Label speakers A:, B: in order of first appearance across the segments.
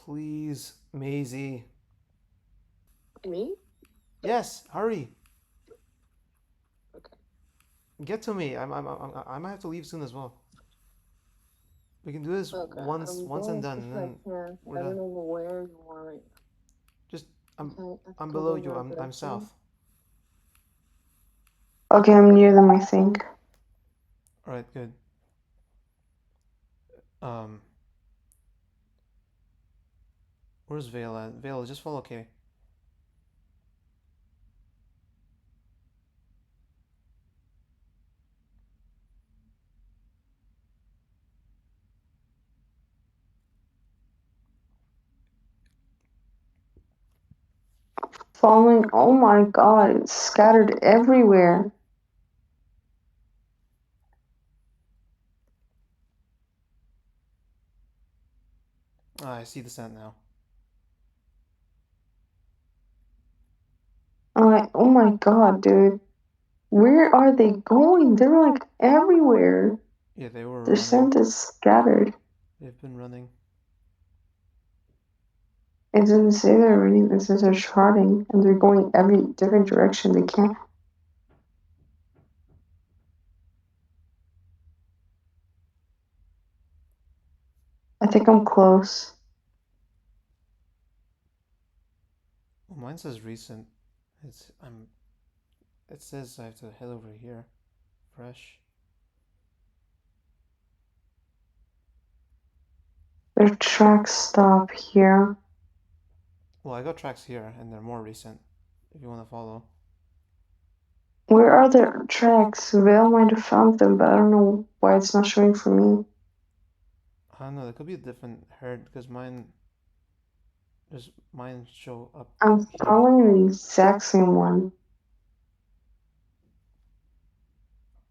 A: Please, Maisie.
B: Me?
A: Yes, hurry.
B: Okay.
A: Get to me. I might have to leave soon as well. We can do this
B: Okay. I'm
A: once and
B: going as
A: done,
B: quick
A: and
B: as I
A: then
B: can.
A: we're
B: I don't
A: done.
B: know where you are right
A: Just
B: now.
A: I'm
B: Okay, I
A: I'm
B: think I'll
A: below
B: go in
A: you.
B: your
A: I'm
B: direction.
A: south.
C: Okay, I'm near them, I think.
A: All right, good. Um, where's Vale at? Vale, just follow K.
C: Falling, oh my god, it's scattered everywhere.
A: Ah, I see the scent now.
C: I'm like, oh my god, dude. Where are they going? They're like everywhere.
A: Yeah, they were
C: Their
A: running.
C: scent is scattered.
A: They've been running.
C: It doesn't say they're running, it says they're charting and they're going every different direction they can. I think I'm close.
A: Well, mine says recent. It's I'm. It says I have to head over here. Fresh.
C: Their tracks stop here.
A: Well, I got tracks here, and they're more recent. If you want to follow.
C: Where are their tracks? Vale might have found them, but I don't know why it's not showing for me.
A: I don't know. There could be a different herd because mine show up
C: I'm
A: here.
C: following the exact same one.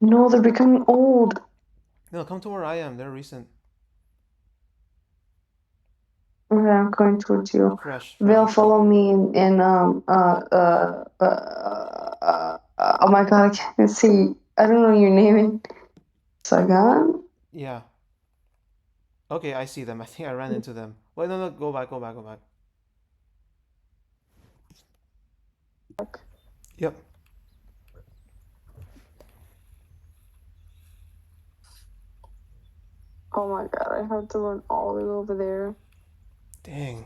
C: No, they're becoming old.
A: No, come to where I am. They're recent.
C: Okay, I'm going towards you.
A: Fresh, fresh.
C: They'll
A: Okay.
C: follow me oh my god, I can't see. I don't know your name. Sagan?
A: Yeah. Okay, I see them. I think I ran into them. Wait, no, no. Go back. Go back. Go back. Yep.
B: Oh my god, I have to run all the way over there.
A: Dang.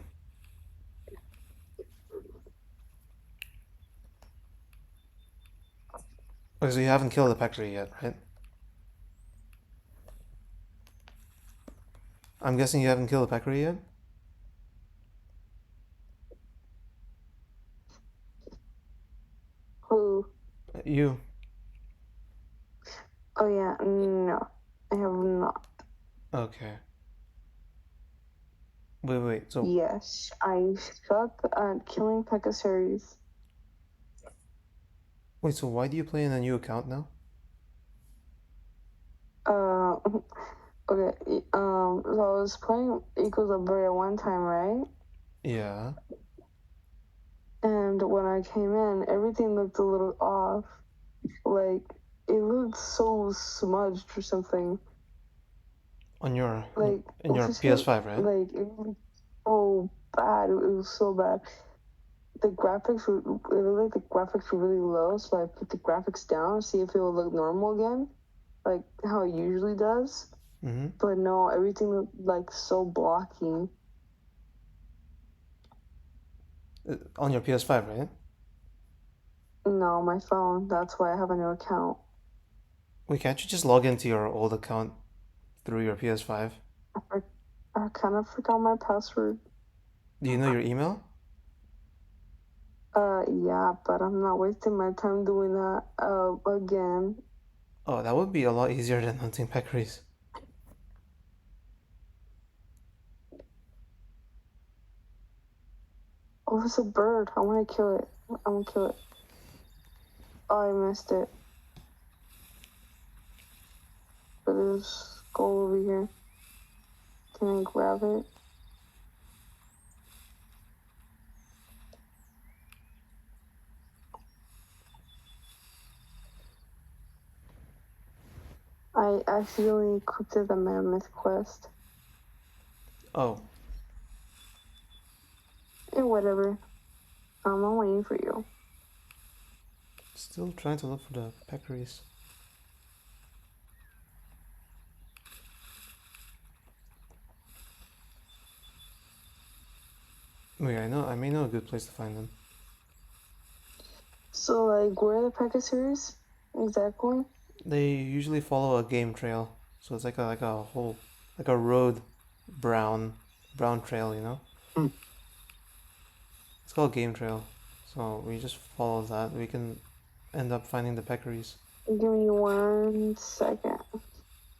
A: Okay, so you haven't killed the peccary yet, right? I'm guessing you haven't killed the peccary yet.
B: Who?
A: You.
B: Oh yeah, no. I have not.
A: Okay. Wait. So
B: Yes, I suck at killing Peccasaries.
A: wait. So why do you play in a new account now?
B: Uh, okay, so I was playing Equals of Bria one time, right?
A: Yeah.
B: And when I came in, everything looked a little off. Like, it looked so smudged or something.
A: On your
B: Like,
A: in your
B: what's it?
A: PS5, right?
B: Like, it was so bad. It was so bad. The graphics were, it looked like the graphics were really low, so I put the graphics down, see if it would look normal again, like how it usually does.
A: Mm-hmm.
B: But no, everything looked like so blocky.
A: On your PS5, right?
B: No, my phone. That's why I have a new account.
A: Wait, can't you just log into your old account through your PS5?
B: I, I kind of forgot my password.
A: Do you know your email?
B: Yeah, but I'm not wasting my time doing that again.
A: Oh, that would be a lot easier than hunting peccaries.
B: Oh, it's a bird. I want to kill it. I want to kill it. Oh, I missed it. But there's a skull over here. Can I grab it? I accidentally equipped the mammoth quest.
A: Oh,
B: whatever. I'm waiting for you.
A: Still trying to look for the peccaries. Wait, I may know a good place to find them.
B: So, like, where are the Pegasus exactly?
A: They usually follow a game trail, so it's like a whole like a road brown trail, you know.
D: Hmm.
A: It's called game trail, so we just follow that. We can end up finding the peccaries.
B: Give me 1 second.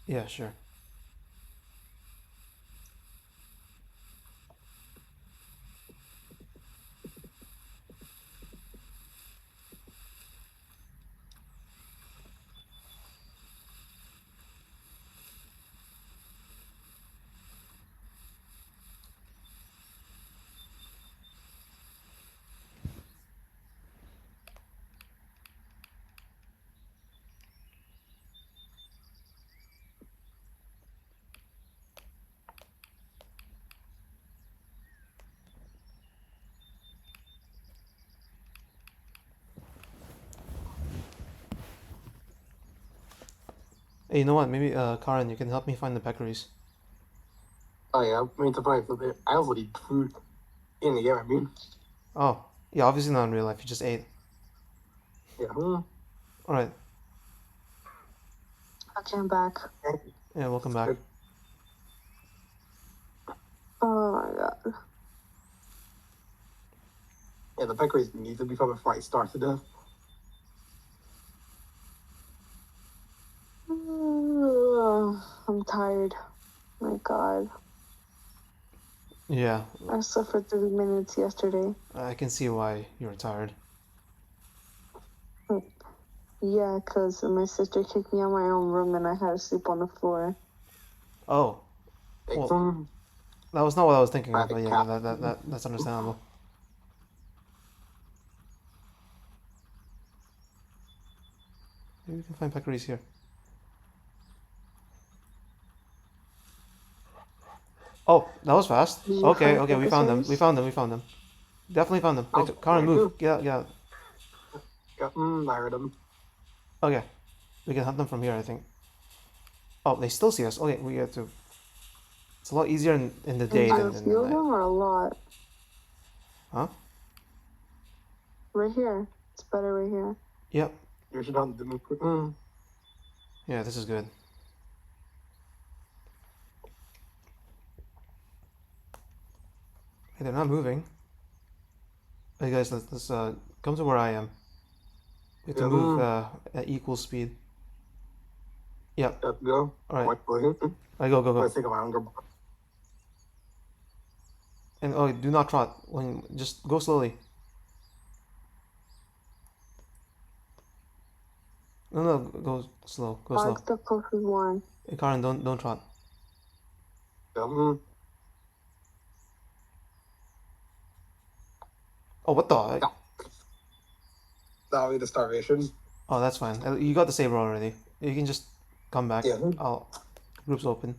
A: Yeah, sure. Hey, you know what? Maybe Karen, you can help me find the peccaries.
D: Oh yeah, I mean to find something. I also need food in the game. I mean,
A: Oh, yeah, obviously not in real life. You just ate.
D: yeah.
A: All right.
B: Okay, I'm back.
A: Yeah, welcome back.
D: Good.
B: Oh my god.
D: Yeah, the peccaries need to be from before I start to death.
B: I'm tired. My god.
A: Yeah,
B: I slept for 30 minutes yesterday.
A: I can see why you're tired.
B: Yeah, because my sister kicked me out of my own room and I had to sleep on the floor.
A: Oh,
D: Take
A: well,
D: some.
A: that was not what I was thinking of, but
D: Traffic
A: yeah,
D: cap.
A: that's understandable. Maybe we can find peccaries here. Oh, that was fast.
B: Did you
A: Okay,
B: find
A: okay, we found them.
B: Pegasus?
A: We found them. Definitely found them. Wait,
D: Oh,
A: Karen,
D: where
A: move.
D: to?
A: Get out, get out.
D: Yeah, I heard them.
A: Okay, we can hunt them from here, I think. Oh, they still see us. Okay, we have to. It's a lot easier in the
B: Is
A: day
B: there a
A: than in
B: few
A: the
B: of
A: night.
B: them or a lot?
A: Huh?
B: Right here. It's better right here.
A: Yep.
D: You should hunt them.
A: Yeah, this is good. Hey, they're not moving. Hey guys, let's come to where I am. We have to
D: Yeah,
A: move at equal speed. Yep.
D: let's go.
A: All right.
D: What?
A: I go, go,
D: I
A: go.
D: think of my hunger.
A: And oh, do not trot. When just go slowly. No, no, go slow. Go slow.
B: Mark's the closest one.
A: Hey, Karen, don't trot.
D: Yeah,
A: Oh, what the?
D: yeah. That'll be the starvation.
A: Oh, that's fine. You got the saber already. You can just come back.
D: Yeah.
A: I'll. Group's open.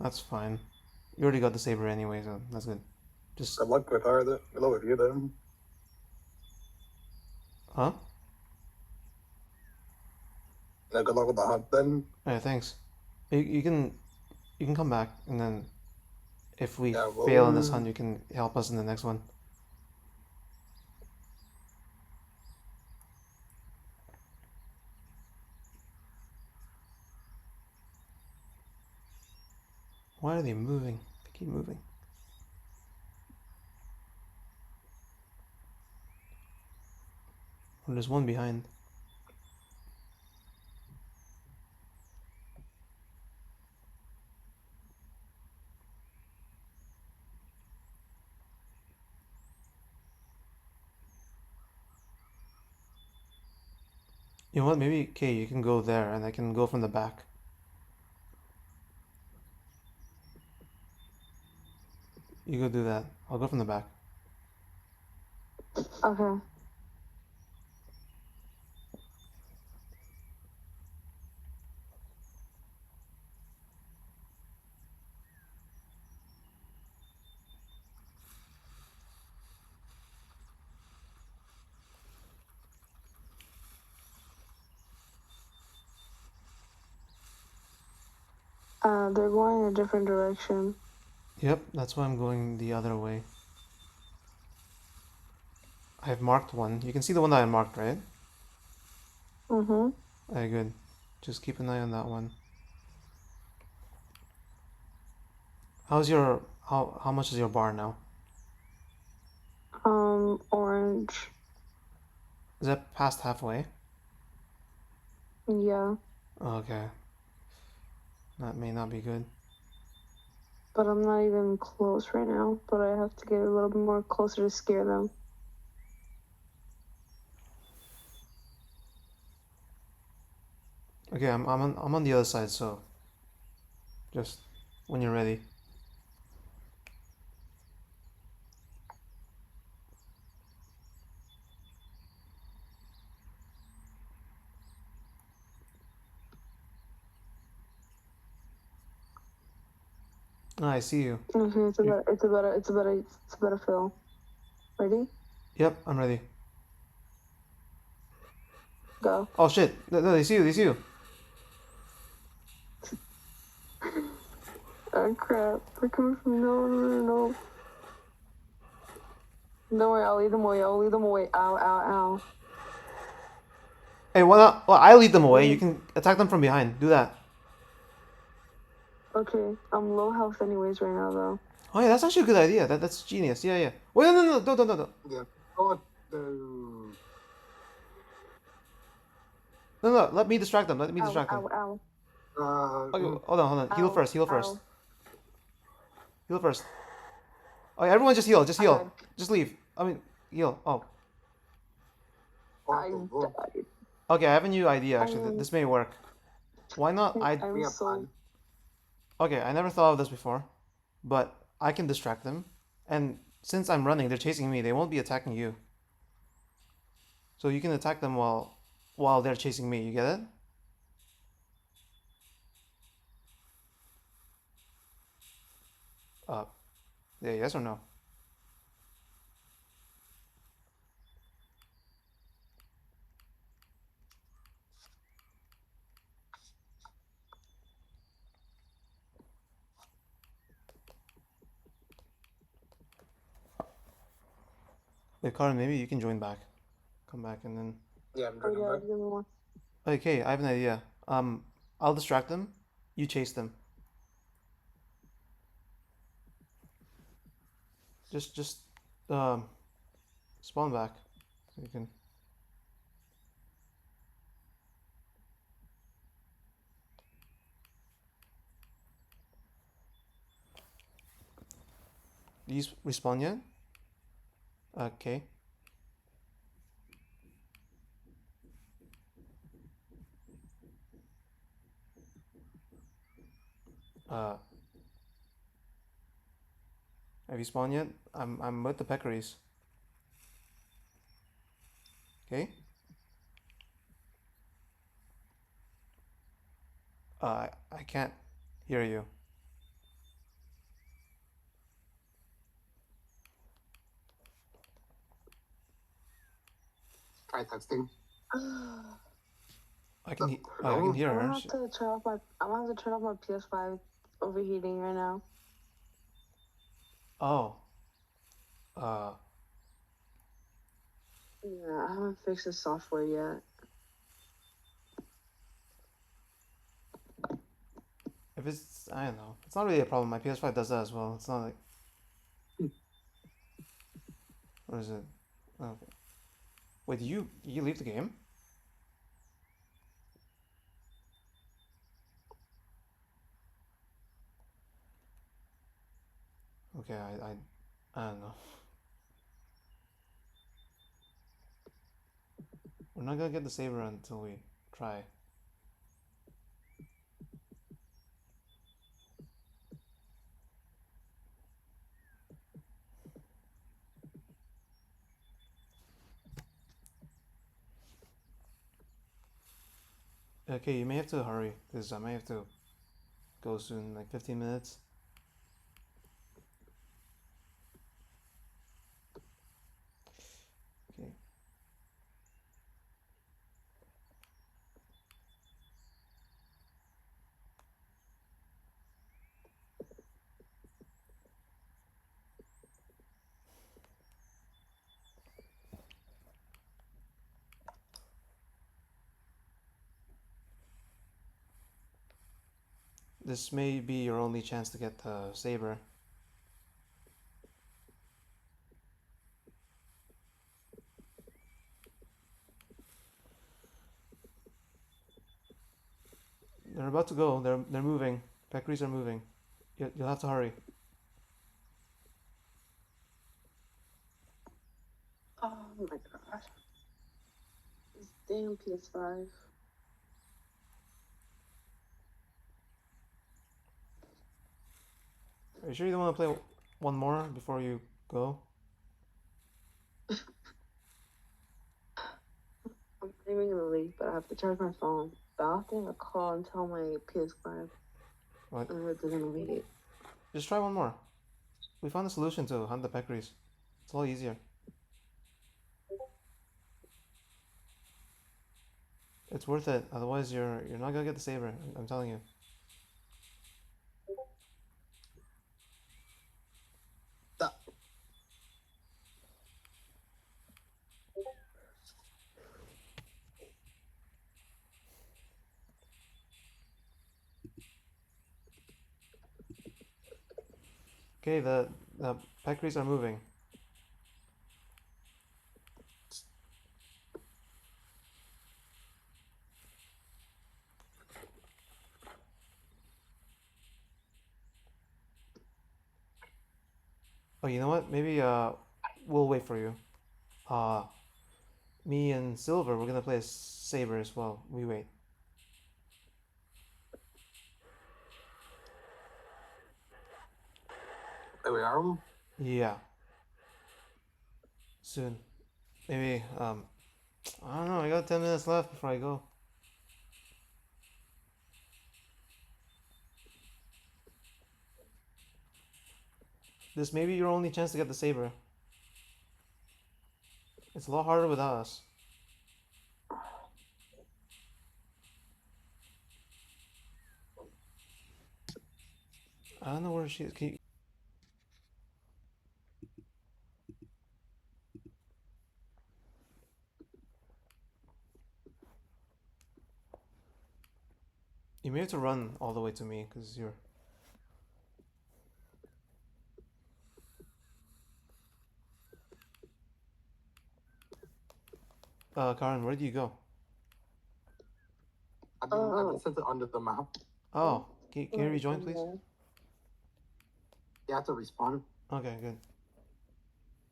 A: That's fine. You already got the saber anyway, so that's good. Just.
D: Good luck with her. Good luck with you then.
A: Huh?
D: Yeah, good luck with the hunt then.
A: Alright, thanks. You can come back, and then if we
D: Yeah,
A: fail in this
D: well,
A: hunt, you can help us in the next one. Why are they moving? They keep moving. Oh, there's one behind. You know what? Maybe, okay, you can go there, and I can go from the back. You go do that. I'll go from the back.
B: Okay. They're going in a different direction.
A: Yep, that's why I'm going the other way. I've marked one. You can see the one that I marked, right?
B: Mm-hmm.
A: Okay, good. Just keep an eye on that one. How's your how much is your bar now?
B: Orange.
A: Is that past halfway?
B: Yeah.
A: Okay. That may not be good.
B: But I'm not even close right now. But I have to get a little bit more closer to scare them.
A: Okay, I'm on the other side, so just when you're ready. Ah, I see you.
B: Okay, it's about a fill. Ready?
A: Yep, I'm ready.
B: Go.
A: Oh shit! No, they see you. They see you.
B: Oh crap! They're coming from no. Don't worry, I'll lead them away. I'll lead them away. Ow, ow, ow.
A: Hey, why not? Well, I lead them away. You
B: Wait.
A: can attack them from behind. Do that.
B: Okay, I'm low health anyways right now though.
A: Oh yeah, that's actually a good idea. That's genius. Yeah, yeah. Wait, no, don't.
D: Yeah. Oh,
A: No. Let me distract them. Let me
B: Ow,
A: distract them.
B: ow, ow.
A: Okay, hold on. Heal
B: Ow,
A: first. Heal first.
B: ow.
A: Heal first. Oh, yeah, everyone just heal. Just
B: I
A: heal.
B: died.
A: Just leave. I mean, heal. Oh.
B: I
D: oh,
B: died.
A: Okay, I have a new idea actually.
B: Um,
A: This may work. Why not?
B: I'm so.
A: Okay, I never thought of this before, but I can distract them. And since I'm running, they're chasing me. They won't be attacking you. So you can attack them while they're chasing me. You get it? Uh, yeah, yes or no? Wait, Karin, maybe you can join back. Come back and then.
D: yeah, I'm
B: Oh
D: drinking
B: yeah,
D: back.
B: give me one.
A: Okay, I have an idea. I'll distract them. You chase them. Just um spawn back. So you can. Do you respawn yet? Okay. Uh, have you spawned yet? I'm with the peccaries. Okay. I can't hear you.
D: Try texting.
A: I can I
D: No.
A: can hear
B: I'm
A: her.
B: gonna have to turn off my. I'm gonna have to turn off my PS5 overheating right now.
A: Oh. Uh,
B: Yeah, I haven't fixed the software yet.
A: if it's I don't know. It's not really a problem. My PS5 does that as well. It's not like. Or is it? Okay. Wait, you leave the game? Okay, I don't know. We're not gonna get the saber until we try. Okay, you may have to hurry because I may have to go soon, like 15 minutes. Okay. This may be your only chance to get the saber. They're about to go. They're moving. Peccaries are moving. You'll have to hurry.
B: Oh my god. This damn PS5.
A: Are you sure you don't want to play one more before you go?
B: I'm not even gonna leave, but I have to charge my phone. But I'll have to call and tell my PS5
A: What?
B: it doesn't make it.
A: Just try one more. We found a solution to hunt the peccaries. It's a lot easier. It's worth it. Otherwise, you're not gonna get the saber. I'm telling you.
D: That,
A: Okay, the peccaries are moving. Oh, you know what? Maybe we'll wait for you. Uh, me and Silver, we're gonna play a saber as well. We wait.
D: there we are.
A: Yeah. Soon. Maybe I don't know. I got 10 minutes left before I go. This may be your only chance to get the saber. It's a lot harder without us. I don't know where she is. You may have to run all the way to me because you're. Karen, where do you go?
D: I've been sent it under the map.
A: Oh, can you rejoin, please?
D: You have to respawn.
A: Okay, good.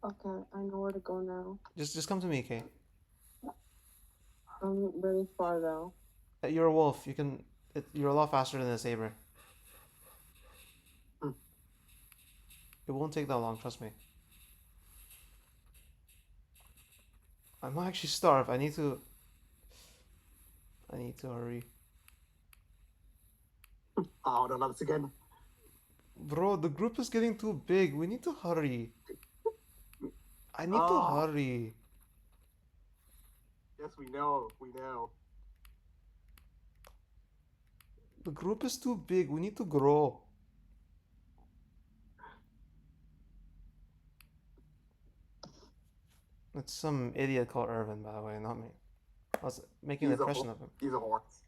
B: Okay, I know where to go now.
A: Just come to me, Kay.
B: I'm really far though.
A: You're a wolf. You're a lot faster than a saber.
D: Hmm.
A: It won't take that long, trust me. I'm actually starved. I need to hurry.
D: Oh, no, not this again.
A: Bro, the group is getting too big. We need to hurry. I need to
D: Oh.
A: hurry.
D: Yes, we know. We know.
A: The group is too big. We need to grow. It's some idiot called Irvin, by the way, not me. I was making an impression of him.
D: He's a horse.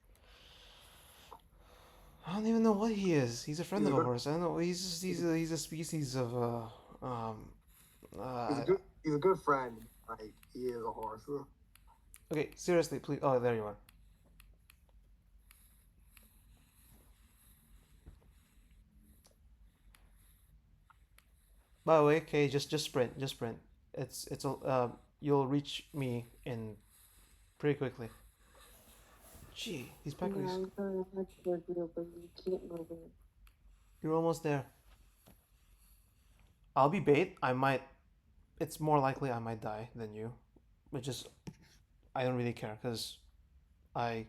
A: I don't even know what he is. He's a friend
D: He's
A: of
D: a
A: a
D: good-
A: horse. I don't know. He's a species of
D: He's a good friend. Like, he is a horse.
A: Okay, seriously, please. Oh, there you are. By the way, okay, just sprint, just sprint. It's a you'll reach me in pretty quickly. Gee, these
B: Yeah,
A: peccaries.
B: I'm trying to head towards you, but you keep moving.
A: You're almost there. I'll be bait. I might. It's more likely I might die than you, which is I don't really care because I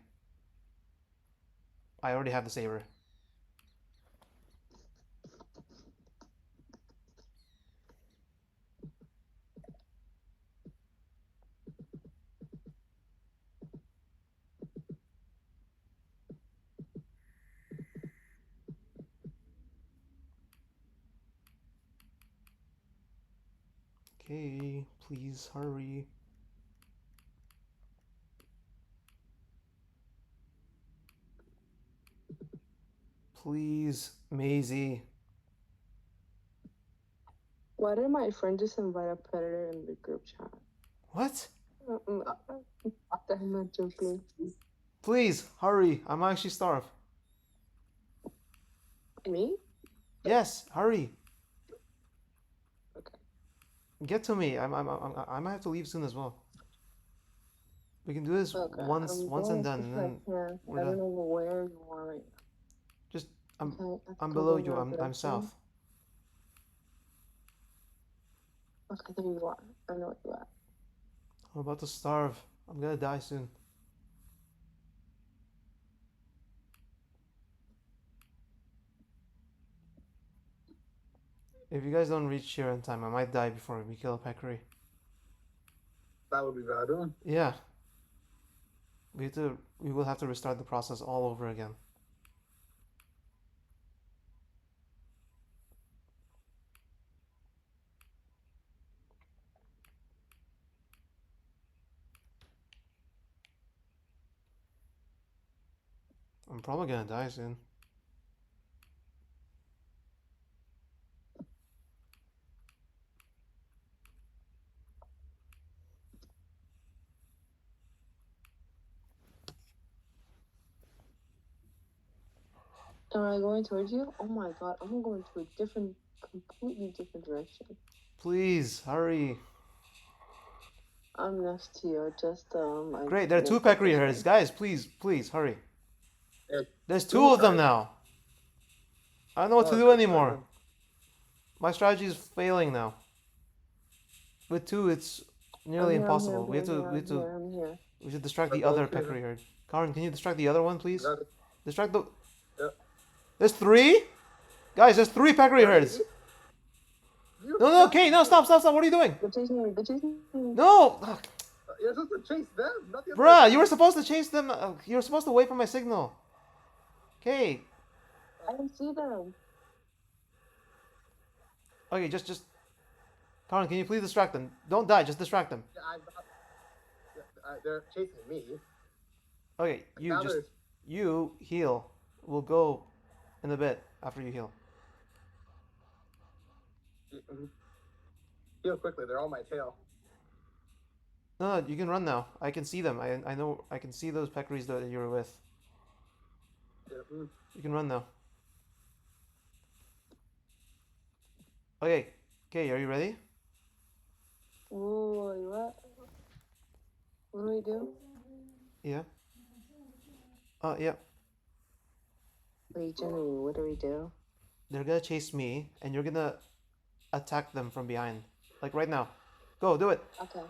A: I already have the saber. Okay, please hurry. Please, Maisie.
B: Why did my friend just invite a predator in the group chat?
A: What?
B: I'm not joking.
A: Please, hurry. I'm actually starved.
B: Me?
A: Yes, hurry.
B: Okay.
A: Get to me. I might have to leave soon as well. We can do this
B: Okay.
A: once
B: I'm
A: and
B: going
A: done,
B: to
A: and then
B: here.
A: we're
B: I don't
A: done.
B: know where you are right now.
A: Just
B: Okay,
A: I'm
B: go
A: below
B: in
A: you.
B: your
A: I'm
B: direction.
A: south.
B: Okay, there you are. I know where you are.
A: I'm about to starve. I'm gonna die soon. If you guys don't reach here in time, I might die before we kill a peccary.
D: That would be bad.
A: Yeah. We will have to restart the process all over again. I'm probably gonna die soon.
B: Am I going towards you? Oh my god, I'm going to a completely different direction.
A: Please, hurry.
B: I'm next to you. Just I
A: Great, there are two
B: missed the
A: peccary
B: first
A: herds.
B: one.
A: Guys, please, hurry.
D: Yeah,
A: There's two of them now. I don't know what to do anymore. My strategy is failing now. With two, it's nearly impossible. We have to
B: I'm here.
A: we should distract the
D: Okay,
A: other
D: okay.
A: peccary herd. Karen, can you distract the other one, please?
D: Got it.
A: Distract the.
D: Yeah.
A: There's three. Guys, there's three peccary herds. No, okay, no, stop. What are you doing?
B: They're chasing me. They're chasing me.
A: No, ugh,
D: You're supposed to chase them, not the other
A: bruh,
D: way.
A: you were supposed to chase them. You were supposed to wait for my signal. Okay,
B: I don't see them.
A: okay, just. Karen, can you please distract them? Don't die, just distract them.
D: Yeah, they're chasing me.
A: Okay, you
D: Now
A: just
D: there's-
A: you heal. We'll go in a bit after you heal.
D: Heal quickly, they're on my tail.
A: No, you can run now. I can see them. I know I can see those peccaries that you were with.
D: Yeah,
A: You can run now. Okay, are you ready?
B: Whoa, what? What do we do?
A: Yeah. Yeah.
B: Wait, Jenny, what do we do?
A: They're gonna chase me, and you're gonna attack them from behind. Like right now. Go, do it.
B: Okay.